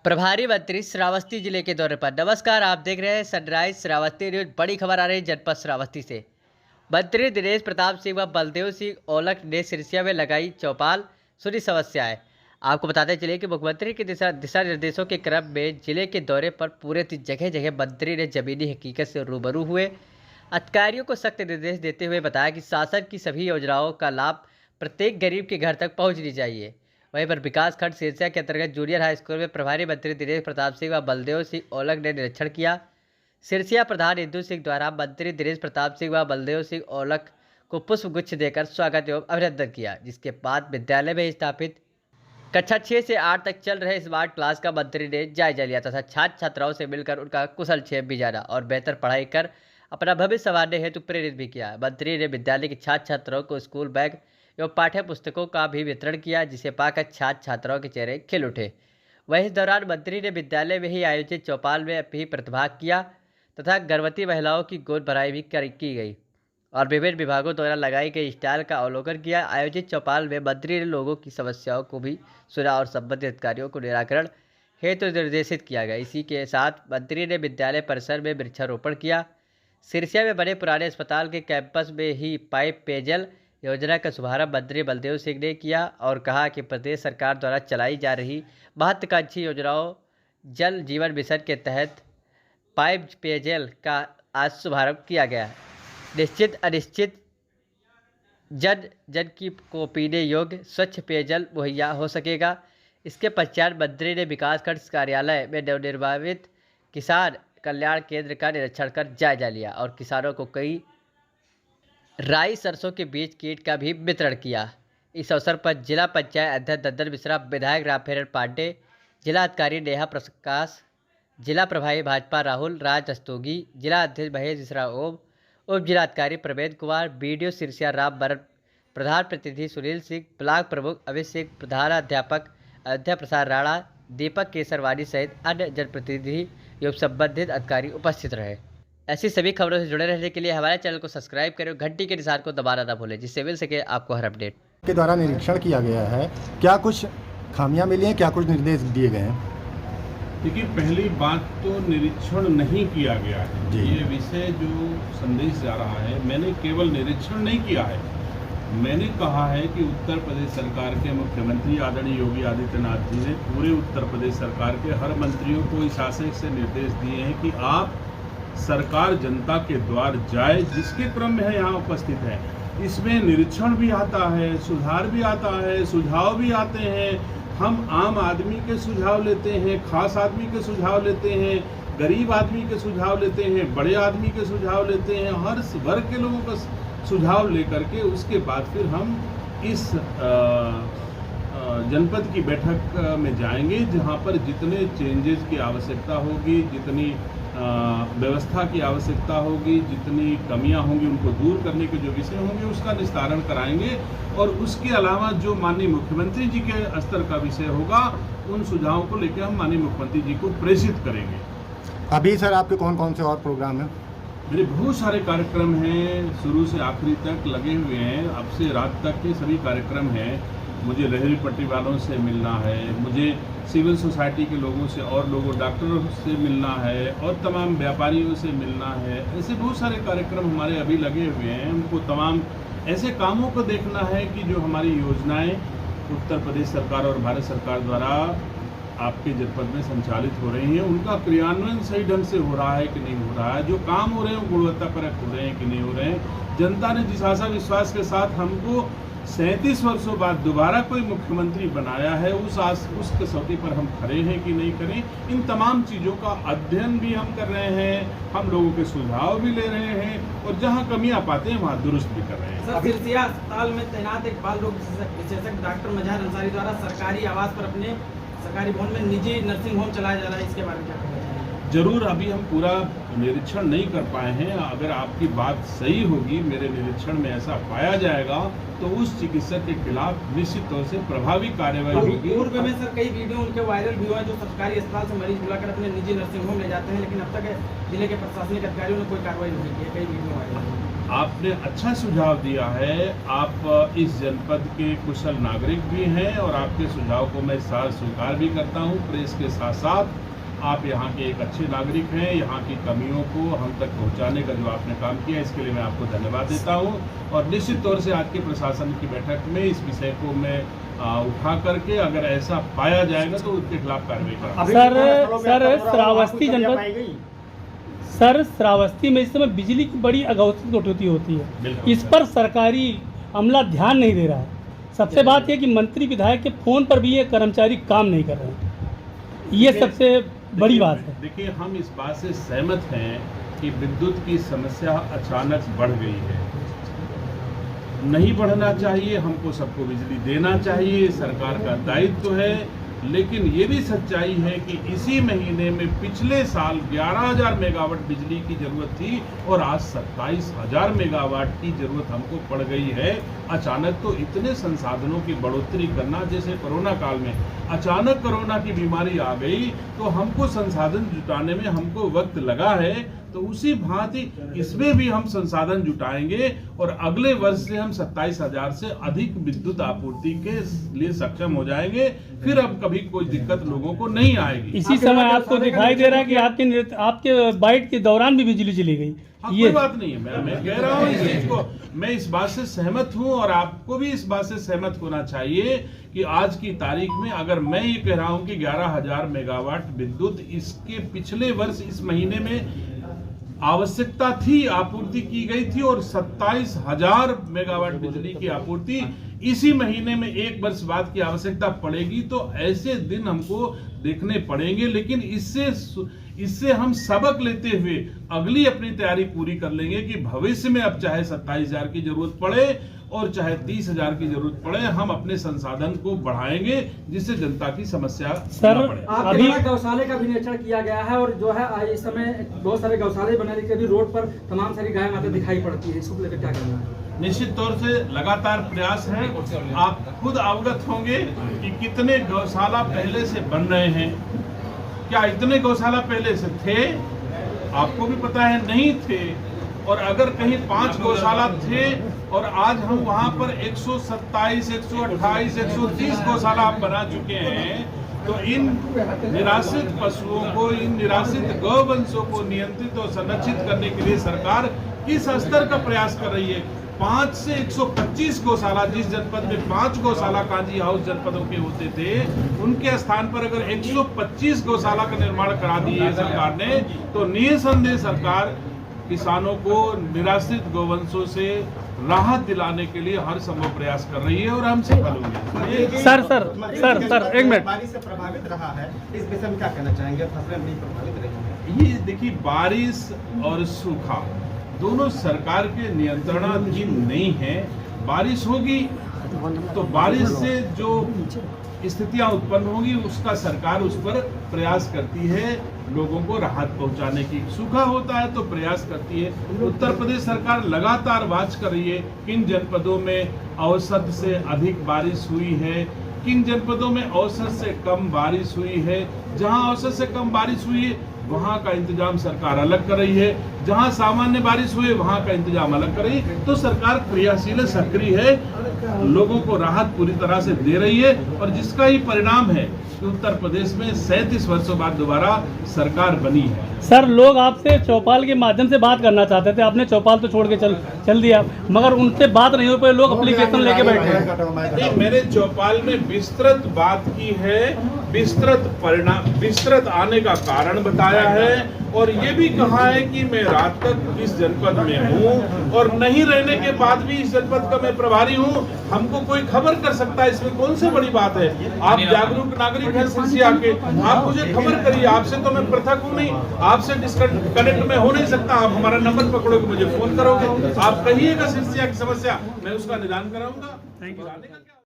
प्रभारी मंत्री श्रावस्ती जिले के दौरे पर। नमस्कार, आप देख रहे हैं सनराइज श्रावस्ती न्यूज। बड़ी खबर आ रही है जनपद श्रावस्ती से। मंत्री दिनेश प्रताप सिंह व बलदेव सिंह औलख ने सिरसिया में लगाई चौपाल, सुनी समस्याएं। आपको बताते चले कि मुख्यमंत्री के दिशा निर्देशों के क्रम में जिले के दौरे पर पूरे जगह जगह मंत्री ने जमीनी हकीकत से रूबरू हुए। अधिकारियों को सख्त निर्देश देते हुए बताया कि शासन की सभी योजनाओं का लाभ प्रत्येक गरीब के घर तक पहुँचनी चाहिए। वहीं पर विकास खंड सिरसिया के अंतर्गत जूनियर हाई स्कूल में प्रभारी मंत्री दिनेश प्रताप सिंह व बलदेव सिंह औलख ने निरीक्षण किया। सिरसिया प्रधान इंदु सिंह द्वारा मंत्री दिनेश प्रताप सिंह व बलदेव सिंह औलख को पुष्प गुच्छ देकर स्वागत एवं अभिनंदन किया, जिसके बाद विद्यालय में स्थापित कक्षा 6 से 8 तक चल रहे स्मार्ट क्लास का मंत्री ने जायजा लिया तथा छात्र छात्राओं से मिलकर उनका कुशल क्षेम भी जाना और बेहतर पढ़ाई कर अपना भविष्य संवारने हेतु प्रेरित भी किया। मंत्री ने विद्यालय के छात्र छात्राओं को स्कूल बैग एवं पाठ्य पुस्तकों का भी वितरण किया, जिसे पाकर छात्र छात्राओं के चेहरे खिल उठे। वहीं इस दौरान मंत्री ने विद्यालय में ही आयोजित चौपाल में भी प्रतिभाग किया तथा गर्भवती महिलाओं की गोद भराई भी की गई और विभिन्न विभागों द्वारा लगाई गई स्टाइल का अवलोकन किया। आयोजित चौपाल में मंत्री ने लोगों की समस्याओं को भी सुना और संबंधित अधिकारियों को निराकरण हेतु निर्देशित किया गया। इसी के साथ मंत्री ने विद्यालय परिसर में वृक्षारोपण किया। सिरसिया में बने पुराने अस्पताल के कैंपस में ही पाइप पेयजल योजना का शुभारंभ मंत्री बलदेव सिंह ने किया और कहा कि प्रदेश सरकार द्वारा चलाई जा रही महत्वाकांक्षी योजनाओं जल जीवन मिशन के तहत पाइप पेयजल का आज शुभारंभ किया गया। निश्चित अनिश्चित जन जन की को पीने योग्य स्वच्छ पेयजल मुहैया हो सकेगा। इसके पश्चात मंत्री ने विकासखंड कार्यालय में नवनिर्मित किसान कल्याण केंद्र का निरीक्षण कर जायजा लिया और किसानों को कई राई सरसों के बीज कीट का भी वितरण किया। इस अवसर पर जिला पंचायत अध्यक्ष दद्दन मिश्रा, विधायक रामफेरन पांडे, जिला अधिकारी नेहा प्रकाश, जिला प्रभारी भाजपा राहुल राज रस्तोगी, जिला अध्यक्ष महेश मिश्रा ओम, उप जिलाधिकारी प्रवेद कुमार, बीडीओ सिरसिया राम बरन, प्रधान प्रतिनिधि सुनील सिंह, ब्लॉक प्रमुख अमित सिंह, प्रधानाध्यापक अयोध्या प्रसाद राणा, दीपक केसरवानी सहित अन्य जनप्रतिनिधि एवं संबंधित अधिकारी उपस्थित रहे। ऐसी सभी खबरों से जुड़े रहने के लिए हमारे चैनल को सब्सक्राइब करें और घंटी के निशान को दबाना ना भूलें, जिससे मिल सके आपको हर अपडेट। के द्वारा निरीक्षण किया गया है, क्या कुछ खामियां मिली हैं, क्या कुछ निर्देश दिए गए हैं? देखिए, पहली बात तो निरीक्षण नहीं किया गया है। ये विषय जो संदेश जा रहा है, मैंने केवल निरीक्षण नहीं किया है। मैंने कहा है कि उत्तर प्रदेश सरकार के मुख्यमंत्री आदरणीय योगी आदित्यनाथ जी ने पूरे उत्तर प्रदेश सरकार के हर मंत्रियों को इस आशय से निर्देश दिए हैं कि आप सरकार जनता के द्वार जाए, जिसके क्रम में है यहाँ उपस्थित है। इसमें निरीक्षण भी आता है, सुधार भी आता है, सुझाव भी आते हैं। हम आम आदमी के सुझाव लेते हैं, खास आदमी के सुझाव लेते हैं, गरीब आदमी के सुझाव लेते हैं, बड़े आदमी के सुझाव लेते हैं, हर वर्ग के लोगों का सुझाव लेकर के उसके बाद फिर हम इस जनपद की बैठक में जाएंगे, जहां पर जितने चेंजेस की आवश्यकता होगी, जितनी व्यवस्था की आवश्यकता होगी, जितनी कमियां होंगी, उनको दूर करने के जो विषय होंगे उसका निस्तारण कराएंगे और उसके अलावा जो माननीय मुख्यमंत्री जी के स्तर का विषय होगा, उन सुझावों को लेकर हम माननीय मुख्यमंत्री जी को प्रेषित करेंगे। अभी सर आपके कौन कौन से और प्रोग्राम हैं? मेरे बहुत सारे कार्यक्रम हैं, शुरू से आखिरी तक लगे हुए हैं। अब से रात तक के सभी कार्यक्रम हैं। मुझे लहरी पट्टी वालों से मिलना है, मुझे सिविल सोसाइटी के लोगों से और लोगों डॉक्टरों से मिलना है और तमाम व्यापारियों से मिलना है। ऐसे बहुत सारे कार्यक्रम हमारे अभी लगे हुए हैं। उनको तमाम ऐसे कामों को देखना है कि जो हमारी योजनाएं उत्तर प्रदेश सरकार और भारत सरकार द्वारा आपके जनपद में संचालित हो रही हैं, उनका क्रियान्वयन सही ढंग से हो रहा है कि नहीं हो रहा है, जो काम हो रहे हैं वो गुणवत्तापरक हो रहे हैं कि नहीं हो रहे हैं। जनता ने जिस आशा विश्वास के साथ हमको 37 वर्षों बाद दोबारा कोई मुख्यमंत्री बनाया है, उस कसौटी पर हम खड़े हैं कि नहीं करें। इन तमाम चीज़ों का अध्ययन भी हम कर रहे हैं, हम लोगों के सुझाव भी ले रहे हैं और जहां कमियां पाते हैं वहां दुरुस्त भी कर रहे हैं। सर, सिरसिया अस्पताल में तैनात एक बाल रोग विशेषज्ञ डॉक्टर मजहर अंसारी द्वारा सरकारी आवास पर अपने सरकारी भवन में निजी नर्सिंग होम चलाया जा रहा है, इसके बारे में क्या कहना चाहिए? जरूर, अभी हम पूरा निरीक्षण नहीं कर पाए हैं। अगर आपकी बात सही होगी, मेरे निरीक्षण में ऐसा पाया जाएगा तो उस चिकित्सक के खिलाफ निश्चित तौर से प्रभावी कार्रवाई होगी। पूर्व में सर कई वीडियो उनके वायरल भी हुए हैं, जो सरकारी अस्पताल से मरीज बुलाकर अपने निजी नर्सिंग होम ले जाते हैं, लेकिन अब तक जिले के प्रशासनिक अधिकारियों ने कोई कार्रवाई नहीं की है। कई वीडियो वायरल आपने अच्छा सुझाव दिया है। आप इस जनपद के कुशल नागरिक भी हैं और आपके सुझाव को मैं स्वीकार भी करता हूं। प्रेस के साथ साथ आप यहाँ के एक अच्छे नागरिक हैं। यहाँ की कमियों को हम तक पहुँचाने का जो आपने काम किया, इसके लिए मैं आपको धन्यवाद देता हूँ। और निश्चित तौर से आज के प्रशासन की बैठक में इस विषय को मैं उठा करके अगर ऐसा पाया जाएगा तो उसके खिलाफ कार्रवाई करेंगे। सर श्रावस्ती जनपद सर श्रावस्ती में इस समय बिजली की बड़ी अघोषित कटौती होती है, इस पर सरकारी अमला ध्यान नहीं दे रहा है। सबसे बात यह कि मंत्री विधायक के फोन पर भी ये कर्मचारी काम नहीं कर रहे हैं, ये सबसे बड़ी बात है। देखिए, हम इस बात से सहमत हैं कि विद्युत की समस्या अचानक बढ़ गई है। नहीं बढ़ना चाहिए, हमको सबको बिजली देना चाहिए, सरकार का दायित्व है। लेकिन ये भी सच्चाई है कि इसी महीने में पिछले साल 11,000 मेगावाट बिजली की जरूरत थी और आज 27,000 मेगावाट की जरूरत हमको पड़ गई है। अचानक तो इतने संसाधनों की बढ़ोतरी करना, जैसे कोरोना काल में अचानक कोरोना की बीमारी आ गई तो हमको संसाधन जुटाने में हमको वक्त लगा है, तो उसी भांति इसमें भी हम संसाधन जुटाएंगे और अगले वर्ष से हम 27,000 से अधिक विद्युत आपूर्ति के लिए सक्षम हो जाएंगे। फिर अब कभी कोई दिक्कत लोगों को नहीं आएगी। इसी समय आपको दिखाई दे रहा है कि आपके बाइट के दौरान भी बिजली चली गई। ये कोई बात नहीं है, मैं कह रहा हूँ इस चीज को, मैं इस बात से सहमत हूँ और आपको भी इस बात से सहमत होना चाहिए कि आज की तारीख में अगर मैं ये कह रहा हूँ कि 11,000 मेगावाट विद्युत इसके पिछले वर्ष इस महीने में आवश्यकता थी, आपूर्ति की गई थी और 27,000 मेगावाट बिजली की आपूर्ति इसी महीने में एक वर्ष बाद की आवश्यकता पड़ेगी, तो ऐसे दिन हमको देखने पड़ेंगे। लेकिन इससे हम सबक लेते हुए अगली अपनी तैयारी पूरी कर लेंगे कि भविष्य में अब चाहे 27,000 की जरूरत पड़े और चाहे 30,000 की जरूरत पड़े, हम अपने संसाधन को बढ़ाएंगे जिससे जनता की समस्या न पड़े। अभी गौशाले का भी निरीक्षण किया गया है और जो है इस समय बहुत सारे गौशाले बनाने के भी रोड पर तमाम सारी गाय माता दिखाई पड़ती है, इसको लेकर क्या करना है? निश्चित तौर से लगातार प्रयास है। आप खुद अवगत होंगे कि कितने गौशाला पहले से बन रहे हैं। क्या इतने गौशाला पहले से थे? आपको भी पता है नहीं थे। और अगर कहीं 5 गौशाला थे और आज हम वहां पर 127, 128, 130 गौशाला आप बना चुके हैं, तो इन निराश्रित पशुओं को, इन निराश्रित गौवंशों को नियंत्रित और संरक्षित करने के लिए सरकार किस स्तर का प्रयास कर रही है। 5 से 125 गौशाला, जिस जनपद में 5 गौशाला कांजी हाउस जनपदों के होते थे, उनके स्थान पर अगर 125 गौशाला का निर्माण करा दिए सरकार ने, तो निसंदेह सरकार किसानों को निराश्रित गौवंशों से राहत दिलाने के लिए हर संभव प्रयास कर रही है और हम सफल होंगे। सर एक मिनट, बारिश से प्रभावित रहा है, इस विषय में क्या कहना चाहेंगे? फसलें बड़ी प्रभावित रही हैं। ये देखिए, बारिश और सूखा दोनों सरकार के नियंत्रणाधीन नहीं है। बारिश होगी तो बारिश से जो स्थितियां उत्पन्न होंगी उसका सरकार उस पर प्रयास करती है लोगों को राहत पहुंचाने की। सूखा होता है तो प्रयास करती है। उत्तर प्रदेश सरकार लगातार वाच कर रही है किन जनपदों में औसत से अधिक बारिश हुई है, किन जनपदों में औसत से कम बारिश हुई है। जहां औसत से कम बारिश हुई है वहां का इंतजाम सरकार अलग कर रही है, जहां सामान्य बारिश हुई वहां का इंतजाम अलग कर रही है। तो सरकार क्रियाशील है, सक्रिय है, लोगों को राहत पूरी तरह से दे रही है और जिसका ही परिणाम है कि उत्तर प्रदेश में 37 वर्षों बाद दोबारा सरकार बनी है। सर, लोग आपसे चौपाल के माध्यम से बात करना चाहते थे, आपने चौपाल तो छोड़ के चल दिया, मगर उनसे बात नहीं हो पाई, लोग एप्लीकेशन लेके बैठे हैं। मैंने चौपाल में विस्तृत बात की है, विस्तृत आने का कारण बताया है और ये भी कहा है कि मैं रात तक इस जनपद में हूँ और नहीं रहने के बाद भी इस जनपद का मैं प्रभारी हूँ। हमको कोई खबर कर सकता है, इसमें कौन सी बड़ी बात है? आप जागरूक नागरिक हैं सिरसिया के, आप मुझे खबर करिए। आपसे तो मैं पृथक हूँ नहीं, आपसे डिस्कनेक्ट में हो नहीं सकता। आप हमारा नंबर पकड़ोगे, मुझे फोन करोगे, आप कहिएगा सिरसिया की समस्या, मैं उसका निदान कराऊंगा।